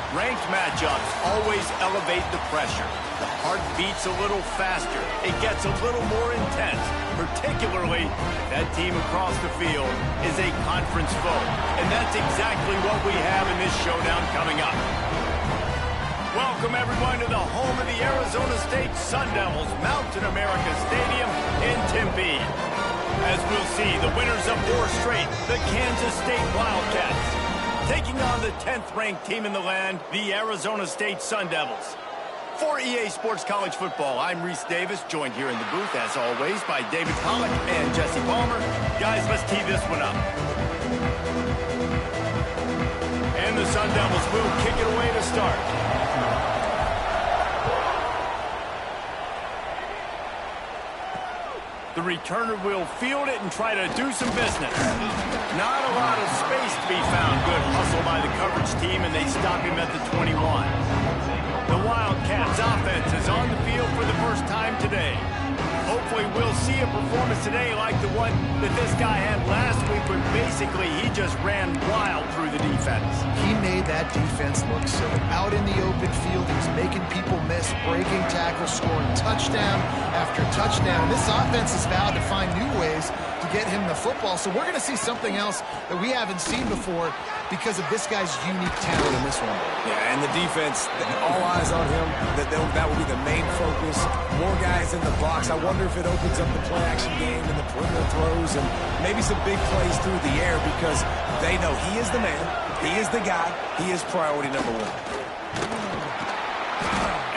Ranked matchups always elevate the pressure. The heart beats a little faster. It gets a little more intense, particularly if that team across the field is a conference foe. And that's exactly what we have in this showdown coming up. Welcome, everyone, to the home of the Arizona State Sun Devils, Mountain America Stadium in Tempe. As we'll see, the winners of 4 straight, the Kansas State Wildcats, taking on the 10th-ranked team in the land, the Arizona State Sun Devils. For EA Sports College Football, I'm Reese Davis, joined here in the booth, as always, by David Pollack and Jesse Palmer. Guys, let's tee this one up. And the Sun Devils will kick it away to start. The returner will field it and try to do some business. Not a lot of space to be found. Good hustle by the coverage team, and they stop him at the 21. The Wildcats offense is on the field for the first time today. Hopefully we'll see a performance today like the one that this guy had last week, when basically he just ran wild through the defense. He made that defense look silly. Out in the open field, he was making people miss, breaking tackles, scoring touchdown after touchdown. This offense has vowed to find new ways to get him the football, so we're going to see something else that we haven't seen before because of this guy's unique talent in this one. Yeah, and the defense, all eyes on him. That will be the main focus. More guys in the box. I wonder if it opens up the play-action game and the perimeter throws and maybe some big plays through the air, because they know he is the man, he is the guy, he is priority number 1.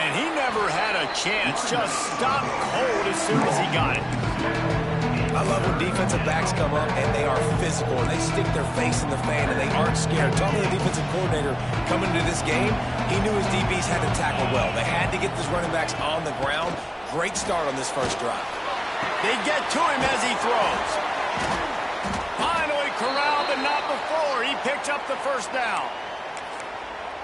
And he never had a chance, just stopped cold as soon as he got it. I love when defensive backs come up and they are physical and they stick their face in the fan and they aren't scared. Talking to the defensive coordinator coming into this game, he knew his DBs had to tackle well. They had to get these running backs on the ground. Great start on this first drive. They get to him as he throws. Finally corralled, but not before. He picks up the first down.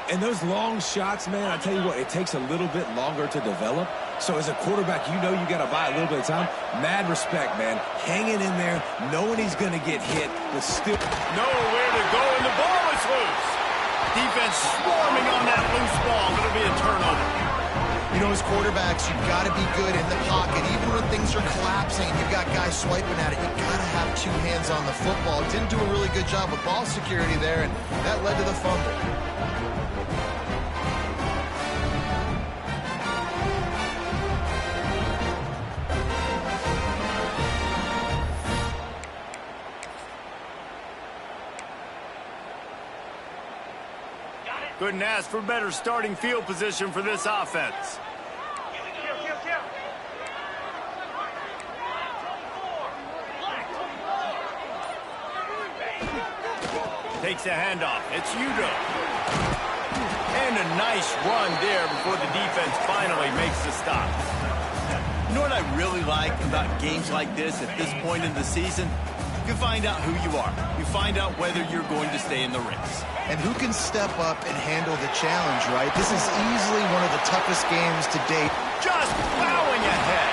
And those long shots, man, I tell you what, it takes a little bit longer to develop. So as a quarterback, you know you got to buy a little bit of time. Mad respect, man. Hanging in there, knowing he's going to get hit, but still nowhere to go, and the ball is loose. Defense swarming on that loose ball. It'll be a turnover. You know, as quarterbacks, you've got to be good in the pocket. Even when things are collapsing, you've got guys swiping at it. You've got to have 2 hands on the football. Didn't do a really good job with ball security there, and that led to the fumble. Couldn't ask for better starting field position for this offense. Takes a handoff. It's yr2. And a nice run there before the defense finally makes the stop. You know what I really like about games like this at this point in the season? You find out who you are. You find out whether you're going to stay in the race. And who can step up and handle the challenge, right? This is easily one of the toughest games to date. Just plowing ahead.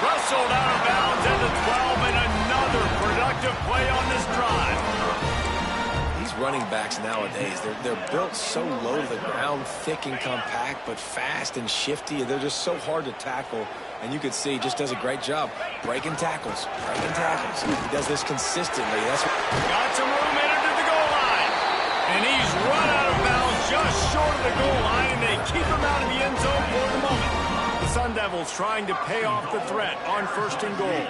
Rustled out of bounds at the 12, and another productive play on this drive. These running backs nowadays, they're built so low to the ground, thick and compact, but fast and shifty. They're just so hard to tackle. And you can see he just does a great job breaking tackles, He does this consistently. That's what... Got some room in to the goal line. And he's run out of bounds just short of the goal line, and they keep him out of the end zone for the moment. The Sun Devils trying to pay off the threat on 1st and goal.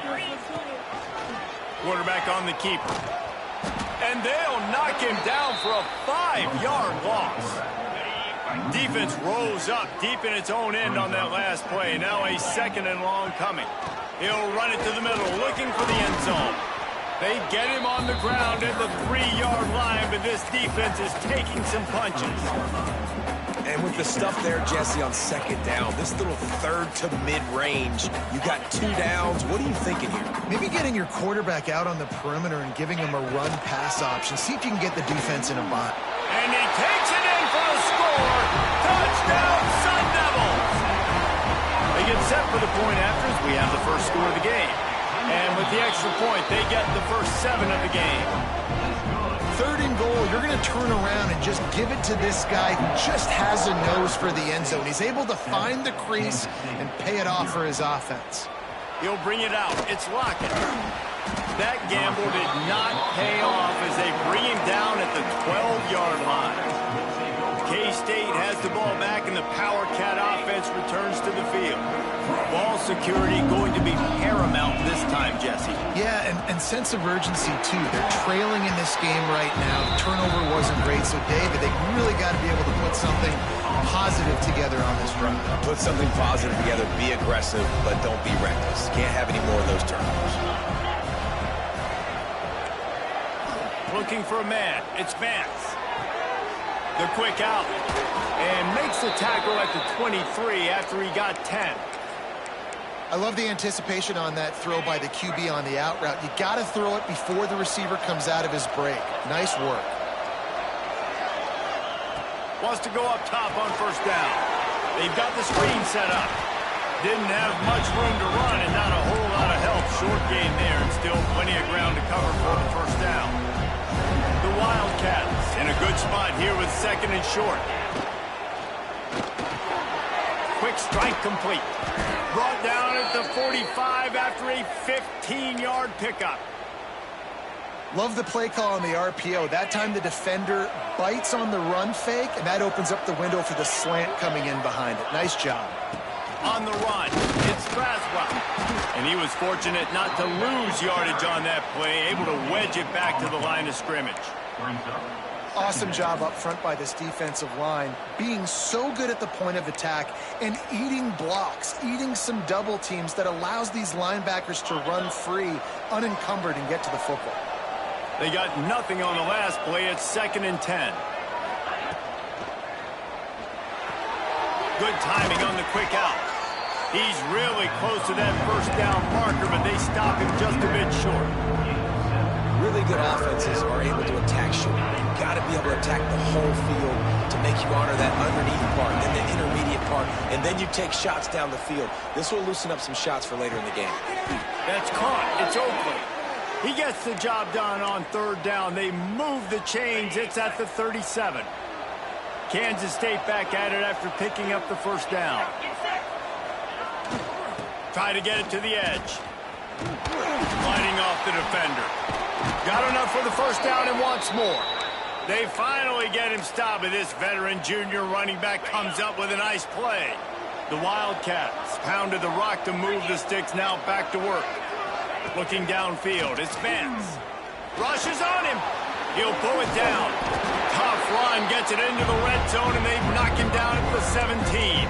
Quarterback on the keeper. And they'll knock him down for a 5-yard loss. Defense rolls up deep in its own end on that last play. Now a 2nd and long coming. He'll run it to the middle, looking for the end zone. They get him on the ground at the 3-yard line, but this defense is taking some punches. And with the stuff there, Jesse, on 2nd down, this little 3rd to mid-range, you got 2 downs. What are you thinking here? Maybe getting your quarterback out on the perimeter and giving him a run-pass option. See if you can get the defense in a bind. And he takes it in for a score. Touchdown, Sun Devils! They get set for the point after as we have the first score of the game. And with the extra point, they get the first 7 of the game. 3rd and goal, you're going to turn around and just give it to this guy who just has a nose for the end zone. He's able to find the crease and pay it off for his offense. He'll bring it out. It's Lockett. That gamble did not pay off as they bring him down at the 12-yard line. K-State has the ball back, and the Power Cat offense returns to the field. Ball security going to be paramount this time, Jesse. Yeah, and sense of urgency, too. They're trailing in this game right now. The turnover wasn't great, so, David, they really got to be able to put something positive together on this run. Put something positive together, be aggressive, but don't be reckless. Can't have any more of those turnovers. Looking for a man. It's Vance. The quick out. And makes the tackle at the 23 after he got 10. I love the anticipation on that throw by the QB on the out route. You got to throw it before the receiver comes out of his break. Nice work. Wants to go up top on 1st down. They've got the screen set up. Didn't have much room to run and not a whole lot of help. Short gain there and still plenty of ground to cover for the 1st down. The Wildcats in a good spot here with 2nd and short. Quick strike complete. Brought down at the 45 after a 15-yard pickup. Love the play call on the RPO. That time the defender bites on the run fake, and that opens up the window for the slant coming in behind it. Nice job. On the run, it's Braswell. And he was fortunate not to lose yardage on that play, able to wedge it back to the line of scrimmage. Awesome job up front by this defensive line, being so good at the point of attack and eating blocks, eating some double teams that allows these linebackers to run free, unencumbered, and get to the football. They got nothing on the last play. It's 2nd and 10. Good timing on the quick out. He's really close to that 1st down marker, but they stop him just a bit short. Really good offenses are able to attack short. You've got to be able to attack the whole field to make you honor that underneath part, then the intermediate part, and then you take shots down the field. This will loosen up some shots for later in the game. That's caught. It's Oakley. He gets the job done on 3rd down. They move the chains. It's at the 37. Kansas State back at it after picking up the 1st down. Try to get it to the edge. Sliding off the defender. Got enough for the 1st down and wants more. They finally get him stopped, but this veteran junior running back comes up with a nice play. The Wildcats pounded the rock to move the sticks, now back to work. Looking downfield, it's Vance. Rushes on him. He'll pull it down. Tough run, gets it into the red zone, and they knock him down at the 17.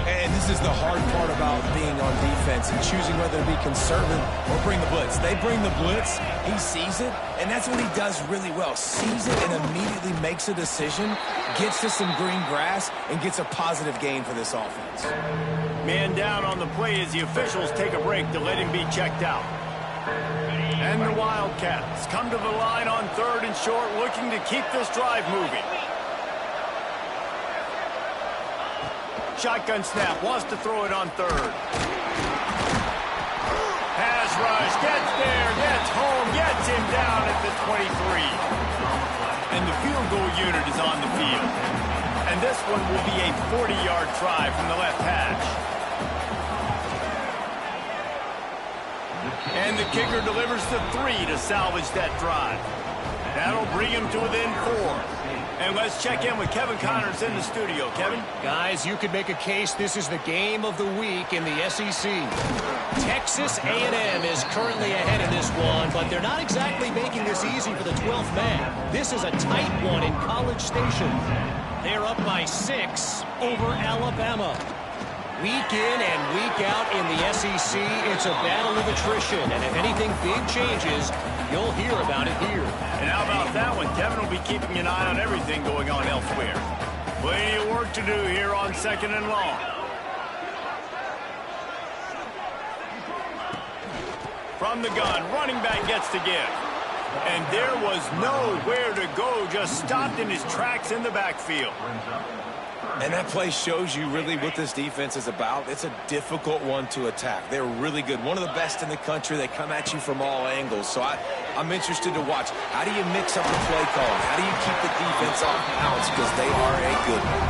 And this is the hard part about being on defense and choosing whether to be conservative or bring the blitz. They bring the blitz, he sees it, and that's what he does really well. Sees it and immediately makes a decision, gets to some green grass, and gets a positive gain for this offense. Man down on the play as the officials take a break to let him be checked out. And the Wildcats come to the line on 3rd and short, looking to keep this drive moving. Shotgun snap, wants to throw it on 3rd. Pass rush, gets there, gets home, gets him down at the 23. And the field goal unit is on the field. And this one will be a 40-yard try from the left hash. And the kicker delivers the 3 to salvage that drive. That'll bring him to within 4. And let's check in with Kevin Connors in the studio. Kevin? Guys, you could make a case this is the game of the week in the SEC. Texas A&M is currently ahead in this one, but they're not exactly making this easy for the 12th man. This is a tight one in College Station. They're up by 6 over Alabama. Week in and week out in the SEC, it's a battle of attrition, and if anything big changes, you'll hear about it here. And how about that one? Kevin will be keeping an eye on everything going on elsewhere. Plenty of work to do here on 2nd and long. From the gun, running back gets to give. And there was nowhere to go, just stopped in his tracks in the backfield. And that play shows you really what this defense is about. It's a difficult one to attack. They're really good. One of the best in the country. They come at you from all angles. So I'm interested to watch. How do you mix up the play calling? How do you keep the defense off balance? Because they are a good one.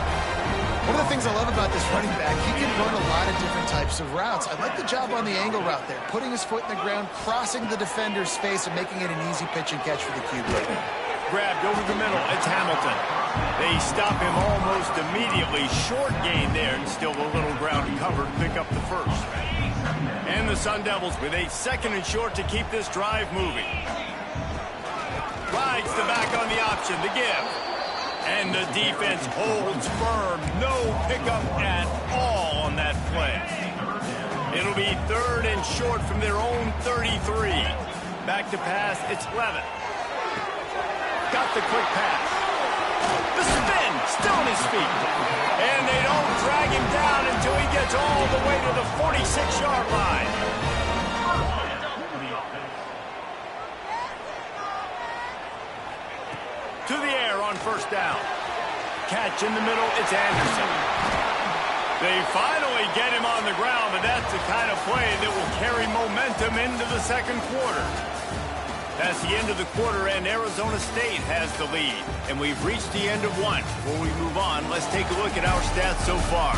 One of the things I love about this running back, he can run a lot of different types of routes. I like the job on the angle route there, putting his foot in the ground, crossing the defender's face, and making it an easy pitch and catch for the QB. Grabbed over the middle. It's Hamilton. They stop him almost immediately. Short gain there, and still a little ground covered to pick up the first. And the Sun Devils with a 2nd and short to keep this drive moving. Rides the back on the option, the give. And the defense holds firm. No pickup at all on that play. It'll be 3rd and short from their own 33. Back to pass, it's Levitt. Got the quick pass. The spin, still on his feet. And they don't drag him down until he gets all the way to the 46-yard line. To the air on 1st down. Catch in the middle, it's Anderson. They finally get him on the ground, but that's the kind of play that will carry momentum into the 2nd quarter. That's the end of the quarter, and Arizona State has the lead. And we've reached the end of one. Before we move on, let's take a look at our stats so far.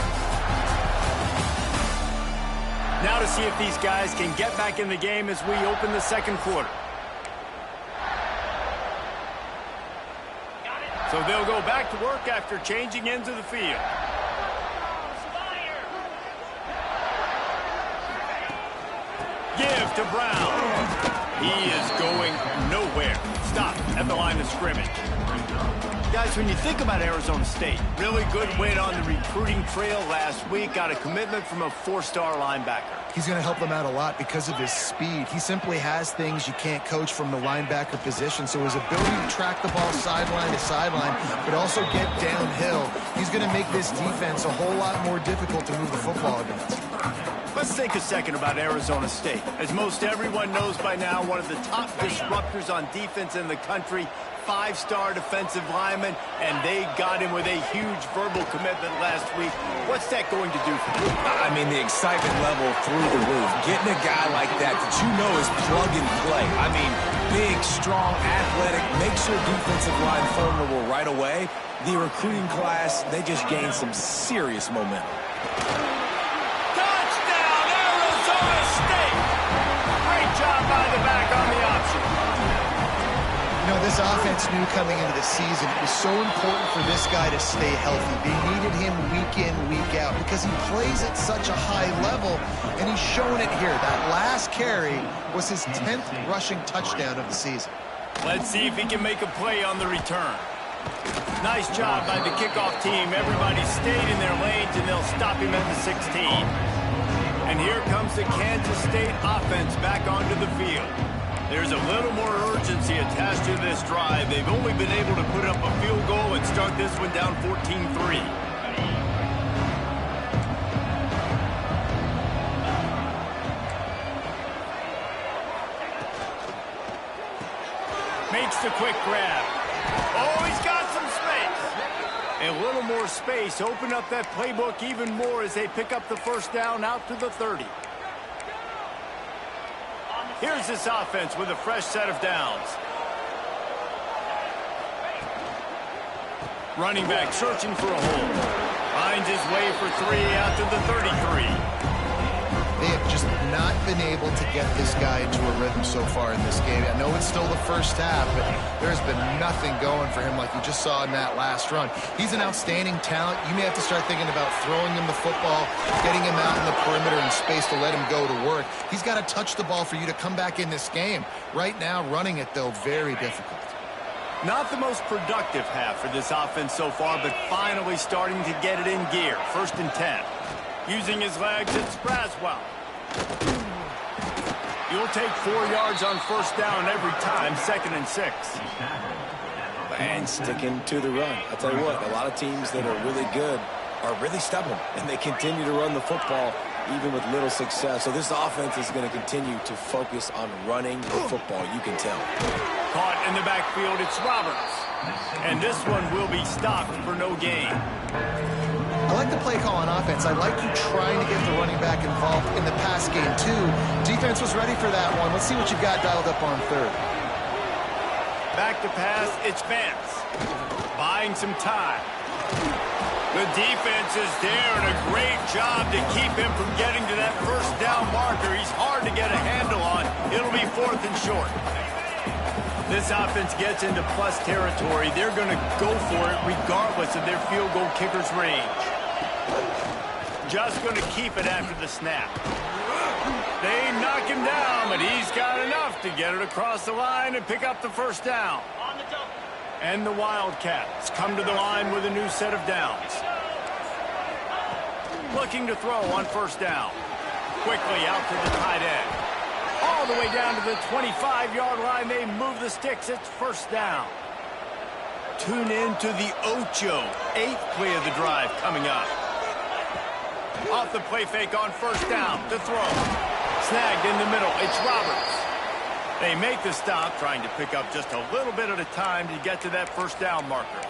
Now to see if these guys can get back in the game as we open the 2nd quarter. So they'll go back to work after changing into the field. Give to Brown. He is going nowhere. Stop at the line of scrimmage. Guys, when you think about Arizona State, really good win on the recruiting trail last week. Got a commitment from a 4-star linebacker. He's going to help them out a lot because of his speed. He simply has things you can't coach from the linebacker position. So his ability to track the ball sideline to sideline, but also get downhill, he's going to make this defense a whole lot more difficult to move the football against. Let's think a second about Arizona State. As most everyone knows by now, one of the top disruptors on defense in the country, 5-star defensive lineman, and they got him with a huge verbal commitment last week. What's that going to do for them? I mean, the excitement level through the roof. Getting a guy like that you know is plug and play. I mean, big, strong, athletic, makes your defensive line formidable right away. The recruiting class, they just gained some serious momentum. Job by the back on the option. You know, this offense knew coming into the season it was so important for this guy to stay healthy. They needed him week in, week out because he plays at such a high level, and he's showing it here. That last carry was his 10th rushing touchdown of the season. Let's see if he can make a play on the return. Nice job by the kickoff team. Everybody stayed in their lanes, and they'll stop him at the 16. And here comes the Kansas State offense back onto the field. There's a little more urgency attached to this drive. They've only been able to put up a field goal and start this one down 14-3. Makes the quick grab. Oh, he's got some space. A little more space. Open up that playbook even more as they pick up the 1st down out to the 30. Here's this offense with a fresh set of downs. Running back searching for a hole. Finds his way for 3 out to the 33. They have just not been able to get this guy into a rhythm so far in this game. I know it's still the first half, but there's been nothing going for him like you just saw in that last run. He's an outstanding talent. You may have to start thinking about throwing him the football, getting him out in the perimeter in space to let him go to work. He's got to touch the ball for you to come back in this game. Right now, running it, though, very difficult. Not the most productive half for this offense so far, but finally starting to get it in gear. 1st and 10. Using his legs, it's Braswell. You'll take 4 yards on 1st down every time, 2nd and 6. And sticking to the run. I'll tell you what, a lot of teams that are really good are really stubborn, and they continue to run the football even with little success. So this offense is going to continue to focus on running the football, you can tell. caught in the backfield. It's Roberts. And this one will be stopped for no gain. I like the play call on offense. I like you trying to get the running back involved in the pass game, too. Defense was ready for that one. Let's see what you've got dialed up on third. Back to pass, it's Vance. Buying some time. The defense is there, and a great job to keep him from getting to that first down marker. He's hard to get a handle on. It'll be 4th and short. This offense gets into plus territory. They're going to go for it regardless of their field goal kicker's range. Just going to keep it after the snap. They knock him down, but he's got enough to get it across the line and pick up the first down. And the Wildcats come to the line with a new set of downs. Looking to throw on first down. Quickly out to the tight end. All the way down to the 25-yard line. They move the sticks. It's first down. Tune in to the Ocho. 8th play of the drive coming up. Off the play fake on first down to throw. Snagged in the middle. It's Roberts. They make the stop, trying to pick up just a little bit at a time to get to that first down marker.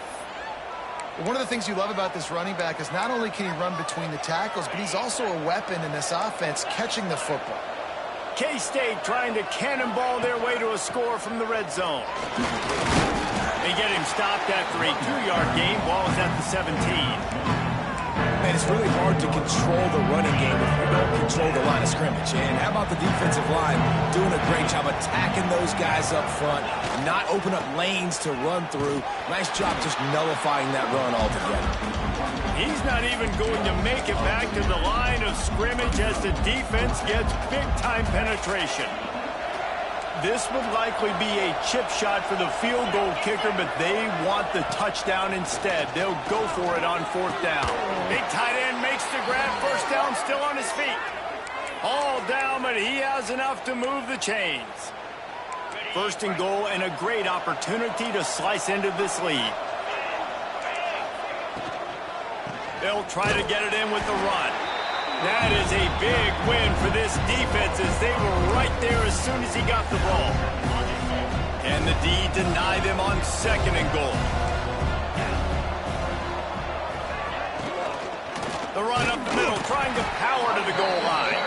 One of the things you love about this running back is not only can he run between the tackles, but he's also a weapon in this offense catching the football. K-State trying to cannonball their way to a score from the red zone. They get him stopped after a 2-yard gain. Ball is at the 17. Man, it's really hard to control the running game if you don't control the line of scrimmage. And how about the defensive line doing a great job attacking those guys up front, not open up lanes to run through. Nice job just nullifying that run altogether. He's not even going to make it back to the line of scrimmage as the defense gets big-time penetration. This would likely be a chip shot for the field goal kicker, but they want the touchdown instead. They'll go for it on 4th down. Big tight end makes the grab. First down, still on his feet. All down, but he has enough to move the chains. 1st and goal, and a great opportunity to slice into this lead. They'll try to get it in with the run. That is a big win for this defense as they were right there as soon as he got the ball. Can the D deny them on 2nd and goal? The run up the middle, trying to power to the goal line.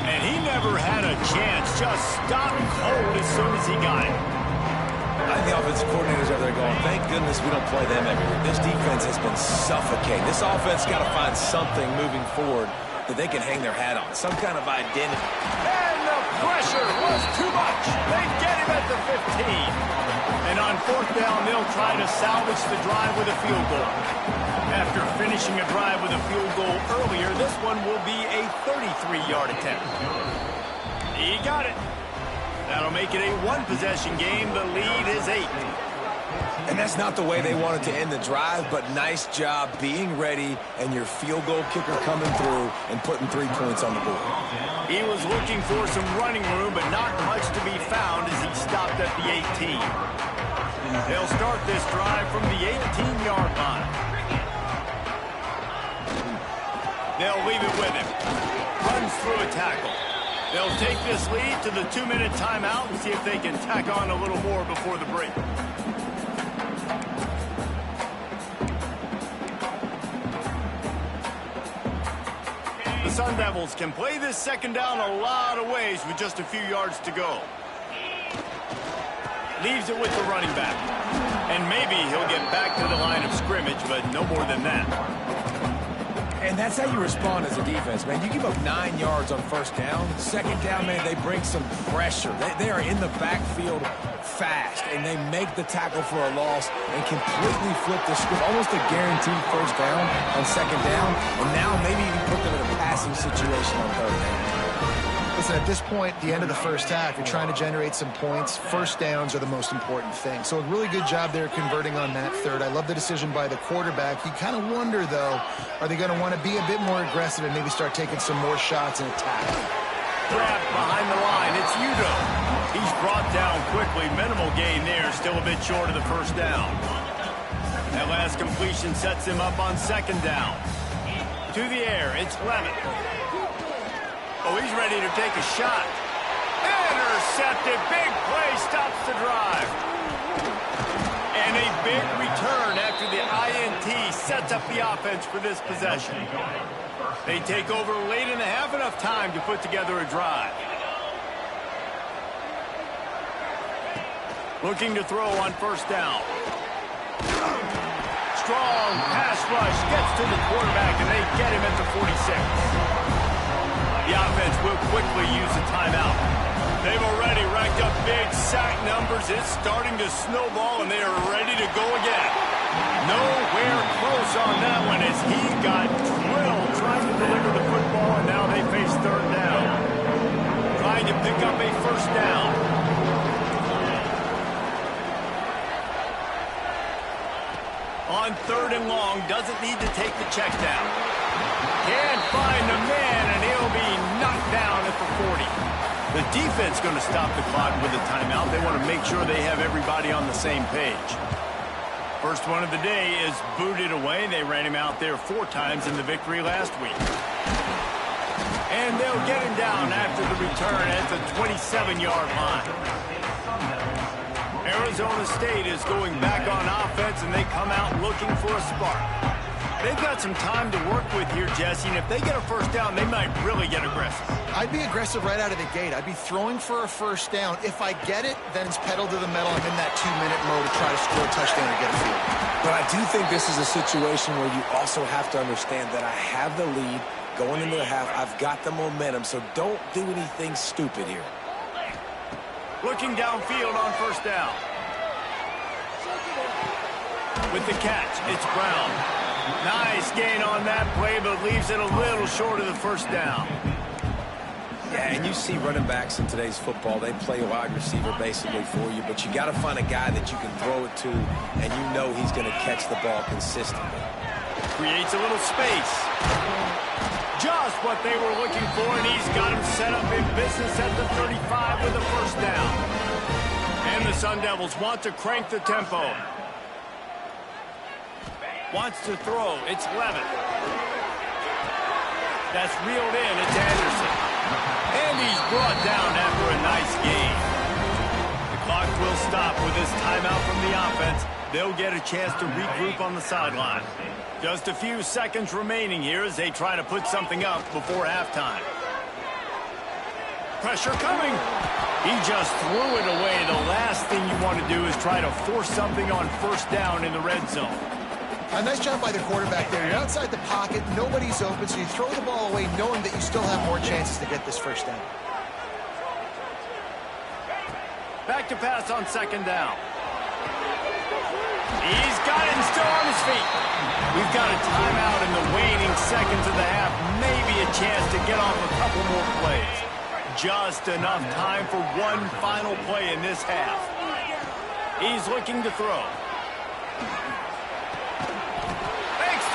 And he never had a chance, just stopped cold as soon as he got it. I think the offensive coordinators over there going, thank goodness we don't play them every year. This defense has been suffocating. This offense got to find something moving forward that they can hang their hat on, some kind of identity. And the pressure was too much. They get him at the 15. And on 4th down, they'll try to salvage the drive with a field goal. After finishing a drive with a field goal earlier, this one will be a 33-yard attempt. He got it. That'll make it a 1-possession game. The lead is 8. And that's not the way they wanted to end the drive, but nice job being ready and your field goal kicker coming through and putting 3 points on the board. He was looking for some running room, but not much to be found as he stopped at the 18. They'll start this drive from the 18-yard line. They'll leave it with him. Runs through a tackle. They'll take this lead to the 2-minute timeout and see if they can tack on a little more before the break. The Sun Devils can play this 2nd down a lot of ways with just a few yards to go. Leaves it with the running back. And maybe he'll get back to the line of scrimmage, but no more than that. And that's how you respond as a defense, man. You give up 9 yards on 1st down. 2nd down, man, they bring some pressure. They are in the backfield fast, and they make the tackle for a loss and completely flip the script. Almost a guaranteed 1st down on 2nd down, and now maybe even put them in a passing situation on 3rd down. Listen, at this point, the end of the 1st half, you're trying to generate some points. 1st downs are the most important thing. So a really good job there converting on that 3rd. I love the decision by the quarterback. You kind of wonder, though, are they going to want to be a bit more aggressive and maybe start taking some more shots and attack? Grab behind the line. It's Udo. He's brought down quickly. Minimal gain there. Still a bit short of the 1st down. That last completion sets him up on 2nd down. To the air. It's Levitt. Oh, he's ready to take a shot. Intercepted. Big play stops the drive. And a big return after the INT sets up the offense for this possession. They take over late in the half, enough time to put together a drive. Looking to throw on first down. Strong pass rush gets to the quarterback, and they get him at the 46. The offense will quickly use a timeout. They've already racked up big sack numbers. It's starting to snowball, and they are ready to go again. Nowhere close on that one as he got drilled trying to deliver the football, and now they face third down. Trying to pick up a first down. On third and long, doesn't need to take the check down. Can't find the man, and he'll be knocked down at the 40. The defense going to stop the clock with a timeout. They want to make sure they have everybody on the same page. First one of the day is booted away. They ran him out there 4 times in the victory last week. And they'll get him down after the return at the 27-yard line. Arizona State is going back on offense, and they come out looking for a spark. They've got some time to work with here, Jesse, and if they get a first down, they might really get aggressive. I'd be aggressive right out of the gate. I'd be throwing for a first down. If I get it, then it's pedal to the metal. I'm in that 2-minute mode to try to score a touchdown or get a field. But I do think this is a situation where you also have to understand that I have the lead going into the half. I've got the momentum, so don't do anything stupid here. Looking downfield on first down. With the catch, it's Brown. Nice gain on that play, but leaves it a little short of the first down. Yeah, and you see running backs in today's football, they play wide receiver basically for you, but you got to find a guy that you can throw it to, and you know he's going to catch the ball consistently. Creates a little space. Just what they were looking for, and he's got him set up in business at the 35 with a first down. And the Sun Devils want to crank the tempo. Wants to throw. It's Levitt. That's reeled in. It's Anderson. And he's brought down after a nice gain. The clock will stop with this timeout from the offense. They'll get a chance to regroup on the sideline. Just a few seconds remaining here as they try to put something up before halftime. Pressure coming. He just threw it away. The last thing you want to do is try to force something on first down in the red zone. A nice job by the quarterback there. You're outside the pocket, nobody's open, so you throw the ball away knowing that you still have more chances to get this first down. Back to pass on second down. He's got it and still on his feet. We've got a timeout in the waning seconds of the half. Maybe a chance to get off a couple more plays. Just enough time for one final play in this half. He's looking to throw.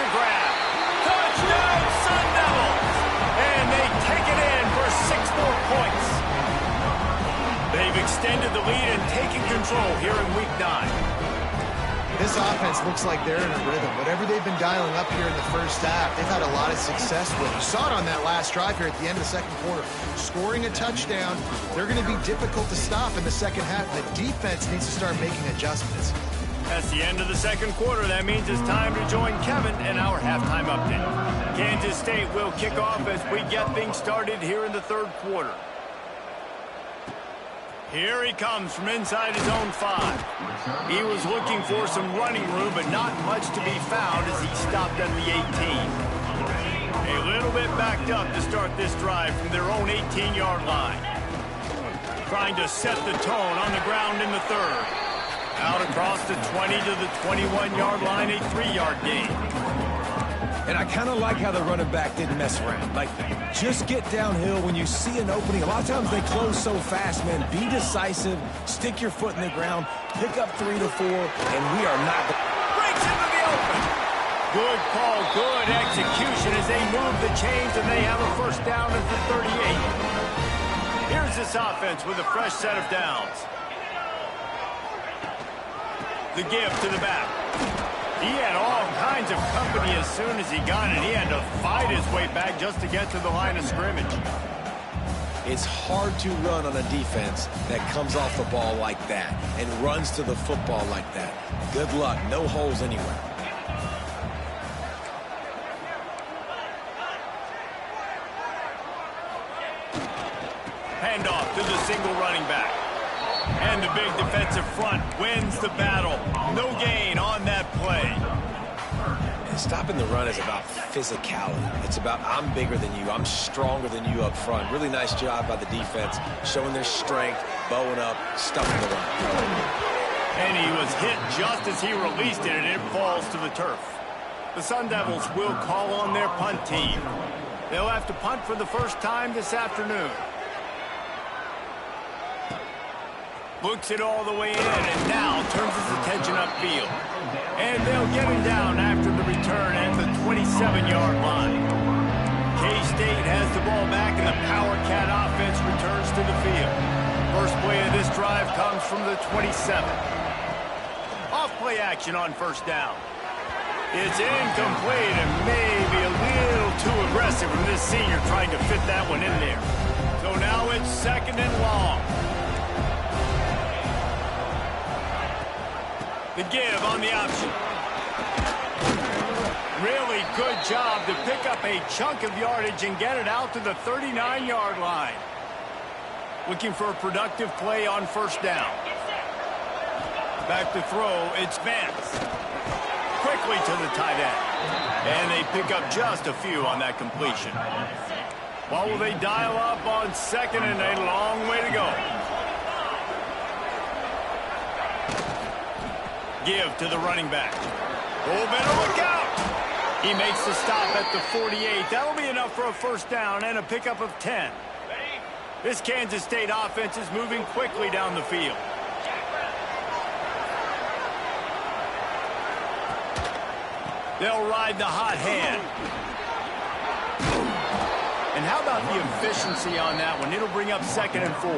Grab. Touchdown, Sun Devils! And they take it in for 6 more points. They've extended the lead and taken control here in Week 9. This offense looks like they're in a rhythm. Whatever they've been dialing up here in the first half, they've had a lot of success with. You saw it on that last drive here at the end of the second quarter. Scoring a touchdown, they're going to be difficult to stop in the second half. The defense needs to start making adjustments. That's the end of the second quarter. That means it's time to join Kevin in our halftime update. Kansas State will kick off as we get things started here in the third quarter. Here he comes from inside his own 5. He was looking for some running room, but not much to be found as he stopped at the 18. A little bit backed up to start this drive from their own 18-yard line. Trying to set the tone on the ground in the third. Out across the 20 to the 21-yard line, a 3-yard gain. And I kind of like how the running back didn't mess around. Like, just get downhill when you see an opening. A lot of times they close so fast, man. Be decisive, stick your foot in the ground, pick up 3 to 4, and we are not... Breaks into the open. Good call, good execution as they move the chains, and they have a first down at the 38. Here's this offense with a fresh set of downs. The give to the back. He had all kinds of company as soon as he got it. He had to fight his way back just to get to the line of scrimmage. It's hard to run on a defense that comes off the ball like that and runs to the football like that. Good luck. No holes anywhere. Handoff to the single running back. And the big defensive front wins the battle. No gain on that play. And stopping the run is about physicality. It's about I'm bigger than you. I'm stronger than you up front. Really nice job by the defense, showing their strength, bowing up, stuffing the run. And he was hit just as he released it, and it falls to the turf. The Sun Devils will call on their punt team. They'll have to punt for the first time this afternoon. Looks it all the way in, and now turns his attention upfield. And they'll get him down after the return at the 27-yard line. K-State has the ball back, and the Power Cat offense returns to the field. First play of this drive comes from the 27. Off-play action on first down. It's incomplete and maybe a little too aggressive from this senior trying to fit that one in there. So now it's second and long. The give on the option. Really good job to pick up a chunk of yardage and get it out to the 39-yard line. Looking for a productive play on first down. Back to throw, it's Vance. Quickly to the tight end. And they pick up just a few on that completion. Well, will they dial up on second and a long way to go? Give to the running back. Oh, better look out. He makes the stop at the 48. That'll be enough for a first down and a pickup of 10. This Kansas State offense is moving quickly down the field. They'll ride the hot hand. And how about the efficiency on that one? It'll bring up second and 4.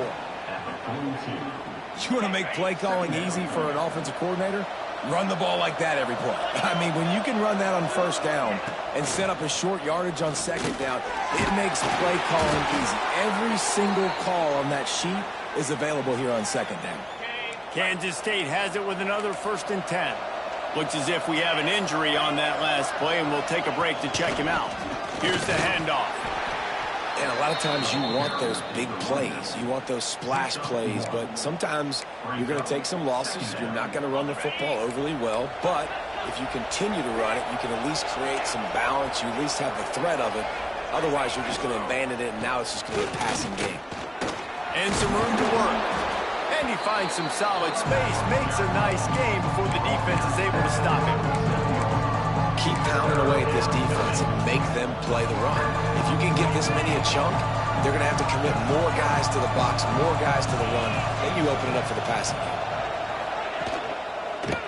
You want to make play calling easy for an offensive coordinator? Run the ball like that every play. I mean, when you can run that on first down and set up a short yardage on second down, it makes play calling easy. Every single call on that sheet is available here on second down. Kansas State has it with another first and 10. Looks as if we have an injury on that last play, and we'll take a break to check him out. Here's the handoff. And a lot of times you want those big plays. You want those splash plays, but sometimes you're going to take some losses. You're not going to run the football overly well, but if you continue to run it, you can at least create some balance. You at least have the threat of it. Otherwise, you're just going to abandon it, and now it's just going to be a passing game. And some room to work. And he finds some solid space, makes a nice game before the defense is able to stop him. Keep pounding away at this defense and make them play the run. If you can get this many a chunk, they're going to have to commit more guys to the box, more guys to the run, then you open it up for the passing game.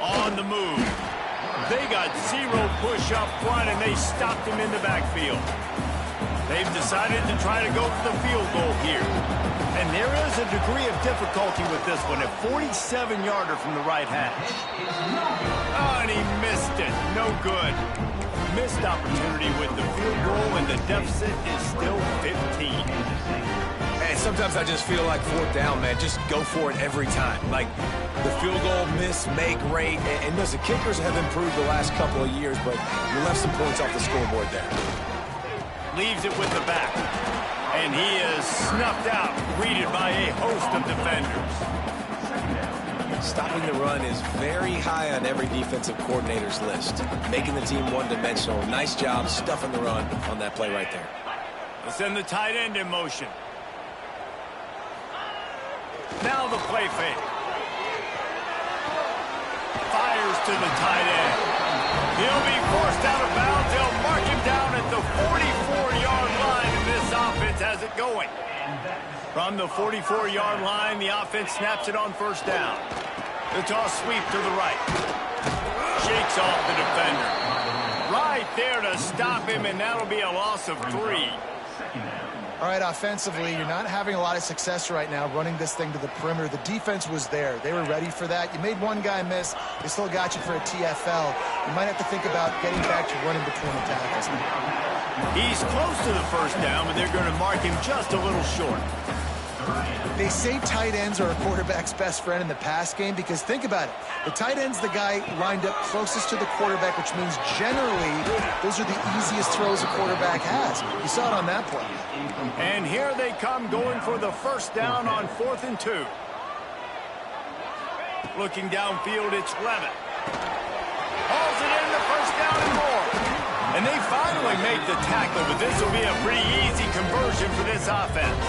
On the move. They got zero push up front, and they stopped him in the backfield. They've decided to try to go for the field goal here. And there is a degree of difficulty with this one, a 47-yarder from the right hash. Oh, and he missed it. No good. Missed opportunity with the field goal, and the deficit is still 15. And sometimes I just feel like fourth down, man. Just go for it every time. Like the field goal miss, make rate. And listen, kickers have improved the last couple of years, but you left some points off the scoreboard there. Leaves it with the back. And he is snuffed out, greeted by a host of defenders. Stopping the run is very high on every defensive coordinator's list. Making the team one-dimensional. Nice job stuffing the run on that play right there. They'll send the tight end in motion. Now the play fake. Fires to the tight end. He'll be forced out of bounds. They'll mark him down at the 44-yard line, and this offense has it going. From the 44-yard line, the offense snaps it on first down. The toss sweep to the right. Shakes off the defender. Right there to stop him, and that'll be a loss of 3. All right, offensively, you're not having a lot of success right now running this thing to the perimeter. The defense was there. They were ready for that. You made one guy miss. They still got you for a TFL. You might have to think about getting back to running between the tackles. He's close to the first down, but they're going to mark him just a little short. They say tight ends are a quarterback's best friend in the pass game because think about it. The tight end's the guy lined up closest to the quarterback, which means generally those are the easiest throws a quarterback has. You saw it on that play. And here they come going for the first down on 4th and 2. Looking downfield, it's Levitt. Hauls it in, the first down and more. And they finally make the tackle, but this will be a pretty easy conversion for this offense.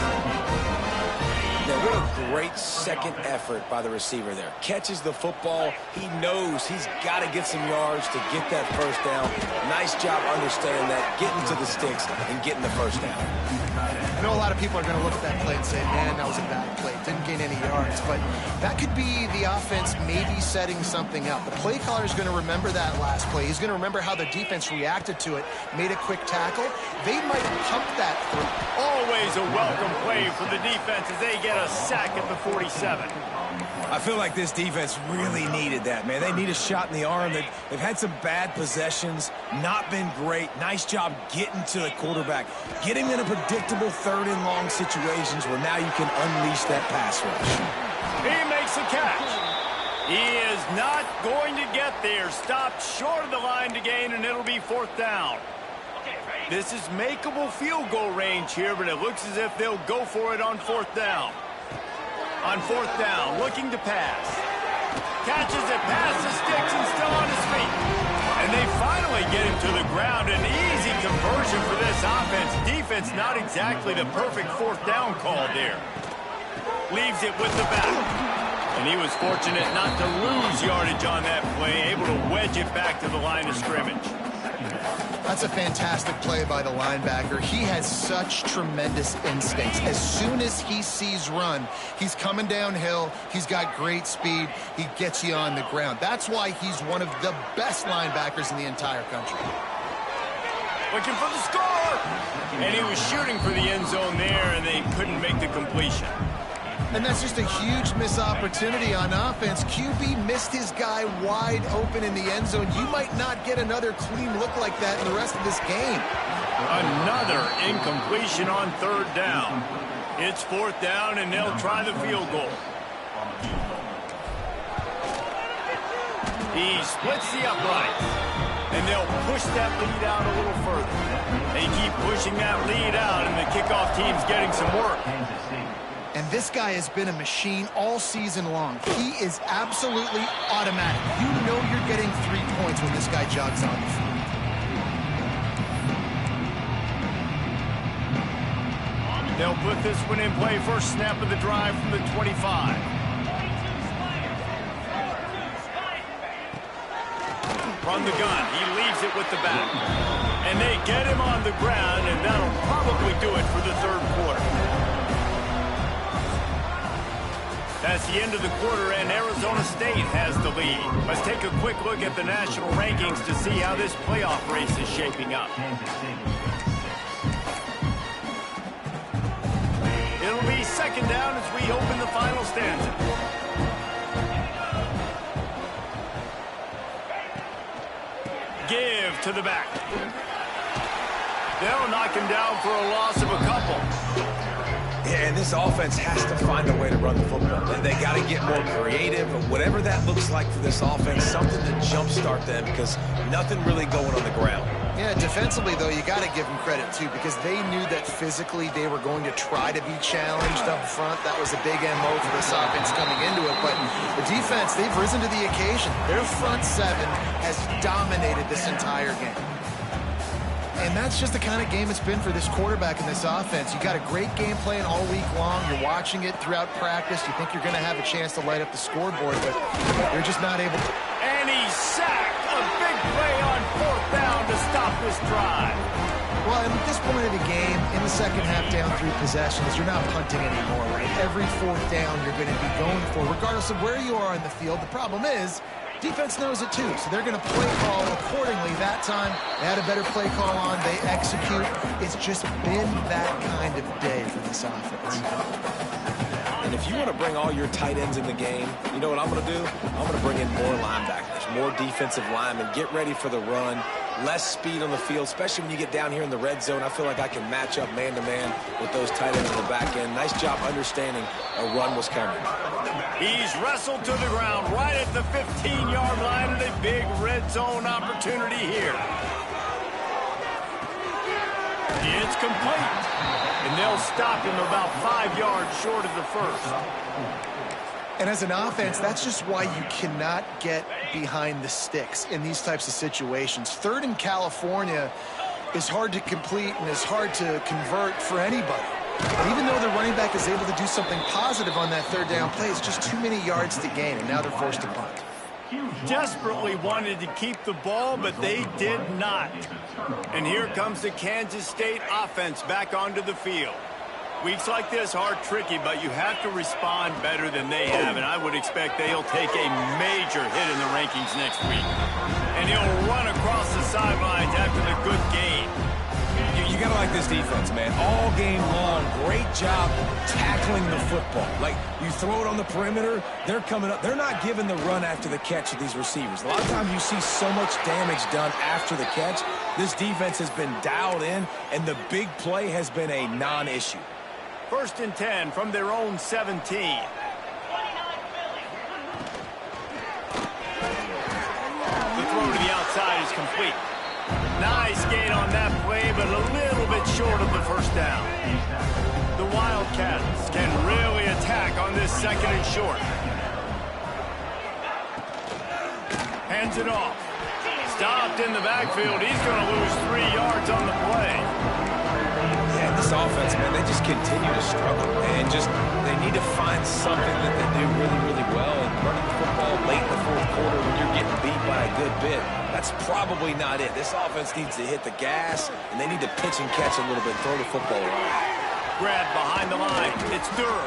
Now, what a great second effort by the receiver there. Catches the football. He knows he's got to get some yards to get that first down. Nice job understanding that, getting to the sticks and getting the first down. I know a lot of people are going to look at that play and say, man, that was a bad play. Didn't gain any yards. But that could be the offense maybe setting something up. The play caller is going to remember that last play. He's going to remember how the defense reacted to it, made a quick tackle. They might pump that through. Always a welcome play for the defense as they get a sack at the 47. I feel like this defense really needed that, man. They need a shot in the arm. They've had some bad possessions, not been great. Nice job getting to the quarterback, getting in a predictable 3rd and long situations where now you can unleash that pass rush. He makes the catch. He is not going to get there. Stopped short of the line to gain, and it'll be 4th down. This is makeable field goal range here, but it looks as if they'll go for it on 4th down. On 4th down, looking to pass. Catches it past the sticks and still on his feet. And they finally get him to the ground. An easy conversion for this offense. Defense not exactly the perfect 4th down call there. Leaves it with the back. And he was fortunate not to lose yardage on that play, able to wedge it back to the line of scrimmage. That's a fantastic play by the linebacker. He has such tremendous instincts. As soon as he sees run, he's coming downhill. He's got great speed. He gets you on the ground. That's why he's one of the best linebackers in the entire country. Looking for the score! And he was shooting for the end zone there, and they couldn't make the completion. And that's just a huge missed opportunity on offense. QB missed his guy wide open in the end zone. You might not get another clean look like that in the rest of this game. Another incompletion on 3rd down. It's 4th down, and they'll try the field goal. He splits the uprights, and they'll push that lead out a little further. They keep pushing that lead out, and the kickoff team's getting some work. And this guy has been a machine all season long. He is absolutely automatic. You know you're getting 3 points when this guy jogs on the field. They'll put this one in play. First snap of the drive from the 25. From the gun, he leaves it with the back. And they get him on the ground, and that'll probably do it for the 3rd quarter. That's the end of the quarter, and Arizona State has the lead. Let's take a quick look at the national rankings to see how this playoff race is shaping up. It'll be 2nd down as we open the final stanza. Give to the back. They'll knock him down for a loss of a couple. Yeah, and this offense has to find a way to run the football. They got to get more creative, whatever that looks like for this offense, something to jumpstart them because nothing really going on the ground. Yeah, defensively, though, you got to give them credit, too, because they knew that physically they were going to try to be challenged up front. That was a big MO for this offense coming into it. But the defense, they've risen to the occasion. Their front 7 has dominated this entire game. And that's just the kind of game it's been for this quarterback and this offense. You got a great game plan all week long. You're watching it throughout practice. You think you're going to have a chance to light up the scoreboard, but you're just not able to. And he's sacked. A big play on 4th down to stop this drive. Well, at this point of the game, in the second half down 3 possessions, you're not punting anymore, right? Every 4th down you're going to be going for, regardless of where you are on the field. The problem is, defense knows it too, so they're going to play call accordingly. That time, they had a better play call on. They execute. It's just been that kind of day for this offense. And if you want to bring all your tight ends in the game, you know what I'm going to do? I'm going to bring in more linebackers, more defensive linemen, get ready for the run, less speed on the field, especially when you get down here in the red zone. I feel like I can match up man-to-man with those tight ends on the back end. Nice job understanding a run was coming. He's wrestled to the ground right at the 15-yard line and a big red zone opportunity here. It's complete. And they'll stop him about 5 yards short of the first. And as an offense, that's just why you cannot get behind the sticks in these types of situations. Third in California is hard to complete and is hard to convert for anybody. And even though the running back is able to do something positive on that third down play, it's just too many yards to gain, and now they're forced to punt. Desperately wanted to keep the ball, but they did not. And here comes the Kansas State offense back onto the field. Weeks like this are tricky, but you have to respond better than they have, and I would expect they'll take a major hit in the rankings next week. And he'll run across the sidelines after the good game. You got to like this defense, man. All game long, great job tackling the football. Like, you throw it on the perimeter, they're coming up. They're not giving the run after the catch to these receivers. A lot of times you see so much damage done after the catch. This defense has been dialed in, and the big play has been a non-issue. 1st and 10 from their own 17. The throw to the outside is complete. Nice gain on that play, but a little bit short of the first down. The Wildcats can really attack on this 2nd and short. Hands it off. Stopped in the backfield. He's going to lose 3 yards on the play. Yeah, this offense, man, they just continue to struggle. And they need to find something that they do really, really well. And running the football late in the 4th quarter when you're getting beat by a good bit, that's probably not it. This offense needs to hit the gas, and they need to pitch and catch a little bit, throw the football around. Grabbed behind the line. It's Durr.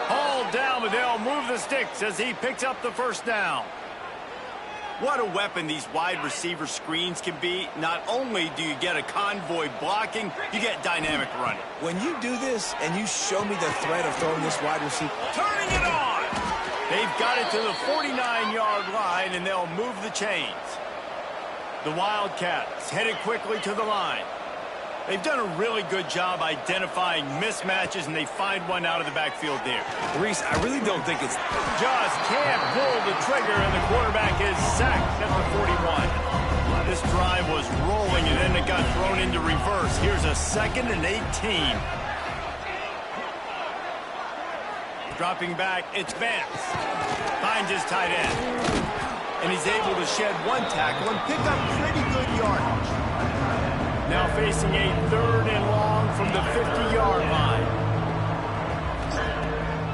Hauled down, but they'll move the sticks as he picks up the first down. What a weapon these wide receiver screens can be. Not only do you get a convoy blocking, you get dynamic running. When you do this and you show me the threat of throwing this wide receiver. Turning it on! They've got it to the 49-yard line, and they'll move the chains. The Wildcats headed quickly to the line. They've done a really good job identifying mismatches, and they find one out of the backfield there. Reese, I really don't think it's... Just can't pull the trigger, and the quarterback is sacked at the 41. This drive was rolling, and then it got thrown into reverse. Here's a 2nd and 18. Dropping back, it's Vance. Finds his tight end. And he's able to shed one tackle and pick up pretty good yardage. Now facing a 3rd and long from the 50-yard line.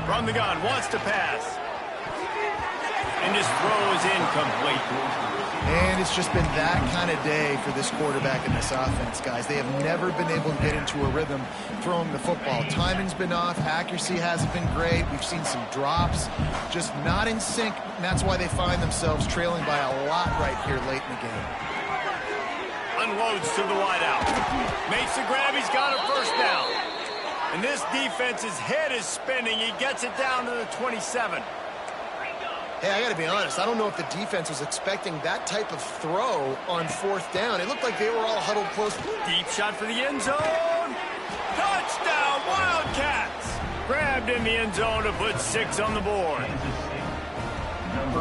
From the gun, wants to pass. And his throw is incomplete. And it's just been that kind of day for this quarterback and this offense, guys. They have never been able to get into a rhythm throwing the football. Timing's been off. Accuracy hasn't been great. We've seen some drops. Just not in sync. And that's why they find themselves trailing by a lot right here late in the game. Unloads to the wideout. Makes the grab. He's got a first down. And this defense's head is spinning. He gets it down to the 27. Hey, I got to be honest. I don't know if the defense was expecting that type of throw on 4th down. It looked like they were all huddled close. Deep shot for the end zone. Touchdown, Wildcats. Grabbed in the end zone to put 6 on the board.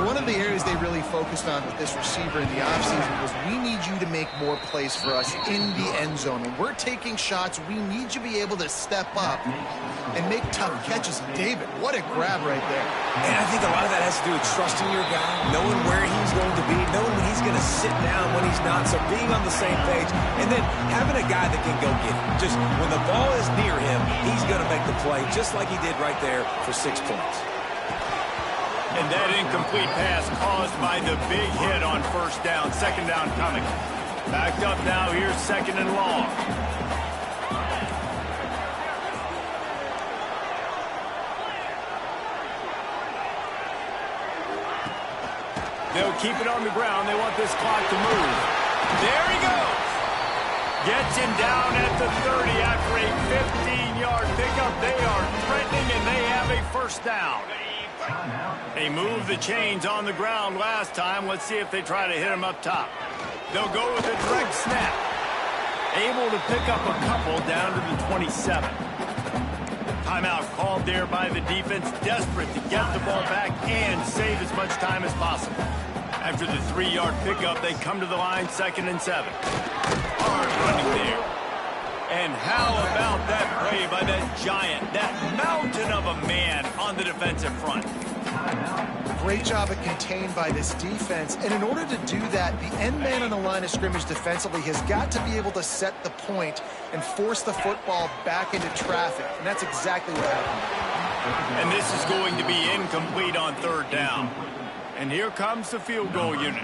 One of the areas they really focused on with this receiver in the offseason was we need you to make more plays for us in the end zone. When we're taking shots, we need you to be able to step up and make tough catches. David, what a grab right there. And I think a lot of that has to do with trusting your guy, knowing where he's going to be, knowing when he's going to sit down, when he's not, so being on the same page, and then having a guy that can go get it. Just when the ball is near him, he's going to make the play, just like he did right there for 6 points. And that incomplete pass caused by the big hit on 1st down. 2nd down coming. Backed up now. Here's 2nd and long. They'll keep it on the ground. They want this clock to move. There he goes. Gets him down at the 30 after a 15-yard pickup. They are threatening, and they have a 1st down. They moved the chains on the ground last time. Let's see if they try to hit him up top. They'll go with a direct snap. Able to pick up a couple down to the 27. Timeout called there by the defense, desperate to get the ball back and save as much time as possible. After the 3-yard pickup, they come to the line, 2nd and 7. Hard running there. And how about that play by that giant, that mountain of a man on the defensive front? Great job at contained by this defense. And in order to do that, the end man on the line of scrimmage defensively has got to be able to set the point and force the football back into traffic. And that's exactly what happened. And this is going to be incomplete on 3rd down. And here comes the field goal unit.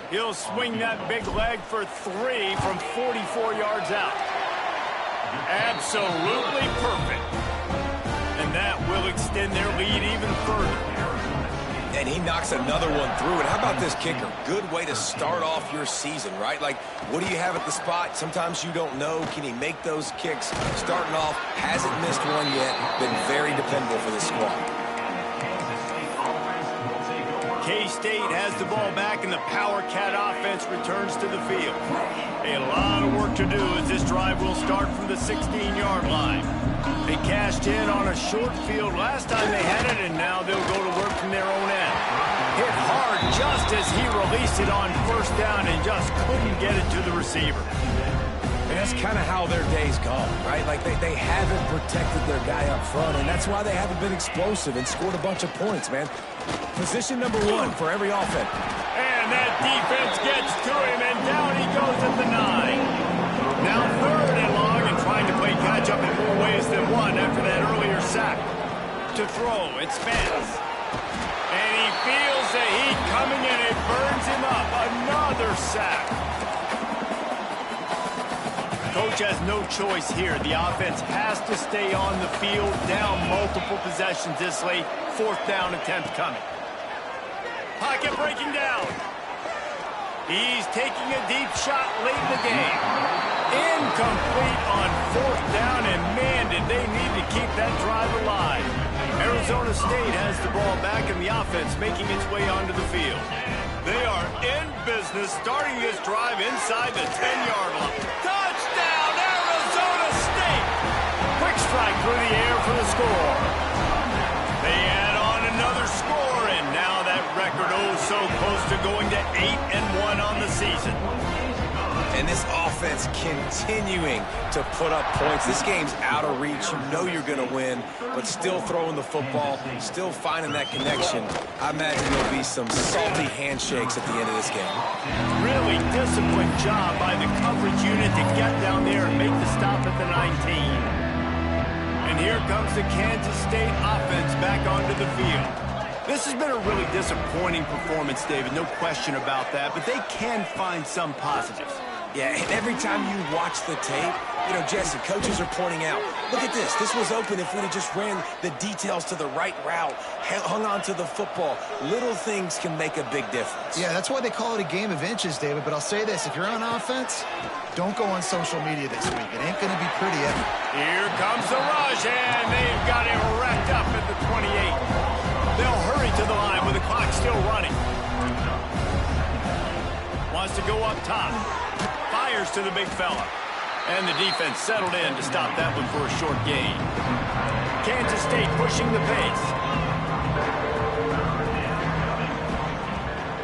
He'll swing that big leg for 3 from 44 yards out. Absolutely perfect. And that will extend their lead even further. And he knocks another one through. And how about this kicker? Good way to start off your season, right? Like, what do you have at the spot? Sometimes you don't know. Can he make those kicks? Starting off, hasn't missed one yet. Been very dependable for this squad. K-State has the ball back, and the Power Cat offense returns to the field. A lot of work to do as this drive will start from the 16-yard line. They cashed in on a short field last time they had it, and now they'll go to work from their own end. Hit hard just as he released it on 1st down and just couldn't get it to the receiver. And that's kind of how their day's gone, right? Like, they haven't protected their guy up front, and that's why they haven't been explosive and scored a bunch of points, man. Position number 1 for every offense. And that defense gets to him, and down he goes at the 9. Now 3rd and long, and trying to play catch-up in more ways than one after that earlier sack. To throw, it's Spence. And he feels the heat coming, and it burns him up. Another sack. Coach has no choice here. The offense has to stay on the field, down multiple possessions this late. 4th down attempt coming. Pocket breaking down. He's taking a deep shot late in the game. Incomplete on 4th down, and man, did they need to keep that drive alive. Arizona State has the ball back, and the offense making its way onto the field. They are in business, starting this drive inside the 10-yard line. Touchdown, Arizona State! Quick strike through the air for the score. They add on another score, and now that record so close to going to 8-1 on the season. And this offense continuing to put up points. This game's out of reach. You know you're going to win, but still throwing the football, still finding that connection. I imagine there'll be some salty handshakes at the end of this game. Really disciplined job by the coverage unit to get down there and make the stop at the 19. And here comes the Kansas State offense back onto the field. This has been a really disappointing performance, David, no question about that, but they can find some positives. Yeah, and every time you watch the tape, you know, Jesse, coaches are pointing out, look at this. This was open if we'd have just ran the details to the right route, hung on to the football. Little things can make a big difference. Yeah, that's why they call it a game of inches, David. But I'll say this, if you're on offense, don't go on social media this week. It ain't going to be pretty ever. Here comes the rush, and they've got him wrapped up at the 28. They'll hurry to the line with the clock still running. Wants to go up top. Fires to the big fella. And the defense settled in to stop that one for a short gain. Kansas State pushing the pace.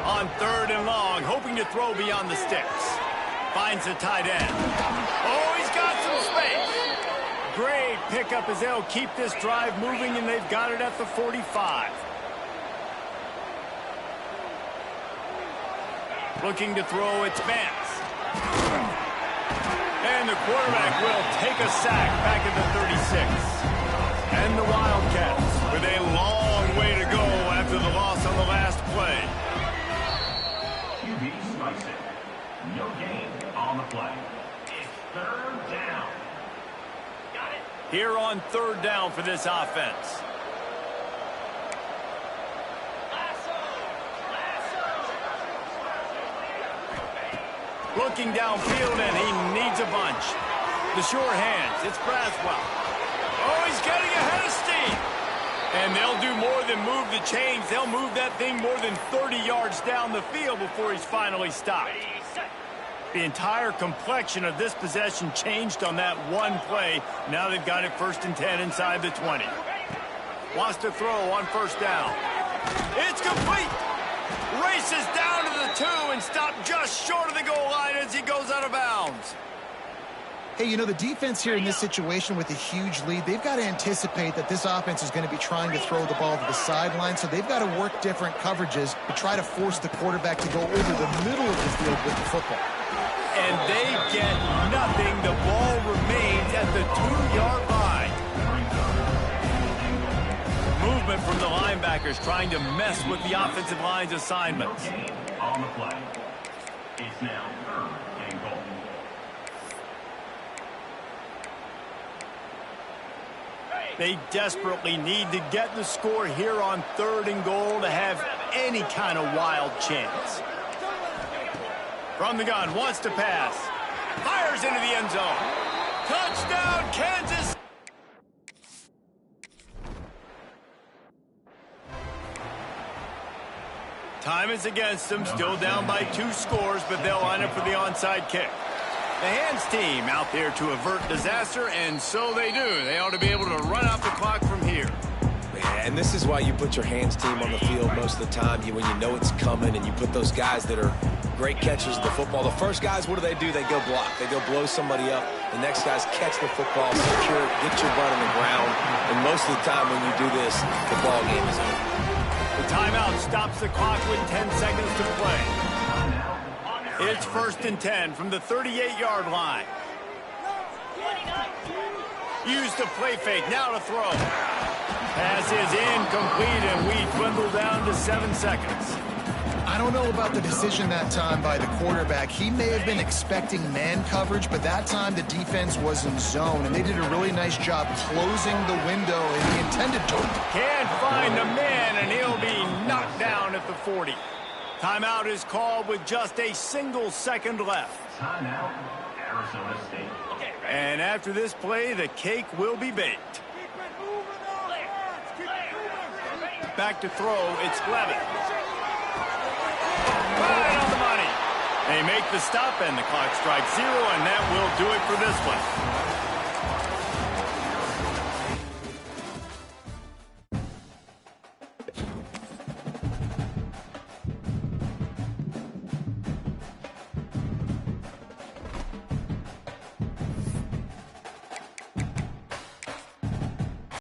On 3rd and long, hoping to throw beyond the sticks. Finds the tight end. Oh, he's got some space. Great pickup as they'll keep this drive moving, and they've got it at the 45. Looking to throw, it's Vance. And the quarterback will take a sack back at the 36. And the Wildcats with a long way to go after the loss on the last play. QB slicing. No gain on the play. It's 3rd down. Got it. Here on 3rd down for this offense. Looking downfield, and he needs a bunch. The sure hands, it's Braswell. Oh, he's getting ahead of steam. And they'll do more than move the chains. They'll move that thing more than 30 yards down the field before he's finally stopped. The entire complexion of this possession changed on that one play. Now they've got it 1st and 10 inside the 20. Wants to throw on 1st down. It's complete. Races down to the 2 and stopped just short of the goal line as he goes out of bounds. Hey, you know, the defense here in this situation with a huge lead, they've got to anticipate that this offense is going to be trying to throw the ball to the sideline, so they've got to work different coverages to try to force the quarterback to go over the middle of the field with the football. And they get nothing. The ball remains at the 2-yard line. Movement from the linebackers trying to mess with the offensive line's assignments. On the play. It's now 3rd and goal. They desperately need to get the score here on 3rd and goal to have any kind of wild chance. From the gun, wants to pass. Fires into the end zone. Touchdown, Kansas! Time is against them, still down by 2 scores, but they'll line up for the onside kick. The hands team out there to avert disaster, and so they do. They ought to be able to run out the clock from here. And this is why you put your hands team on the field most of the time, when you know it's coming, and you put those guys that are great catchers of the football. The first guys, what do? They go block. They go blow somebody up. The next guys catch the football, secure it, get your butt on the ground. And most of the time when you do this, the ball game is over. The timeout stops the clock with 10 seconds to play. It's 1st and 10 from the 38-yard line. Use the play fake, now to throw. Pass is incomplete, and we dwindle down to 7 seconds. I don't know about the decision that time by the quarterback. He may have been expecting man coverage, but that time the defense was in zone, and they did a really nice job closing the window in the intended target. Can't find the man, and he'll be knocked down at the 40. Timeout is called with just a single second left. Timeout, Arizona State. And after this play, the cake will be baked. Back to throw, it's Levin. Right on the money. They make the stop, and the clock strikes 0, and that will do it for this one.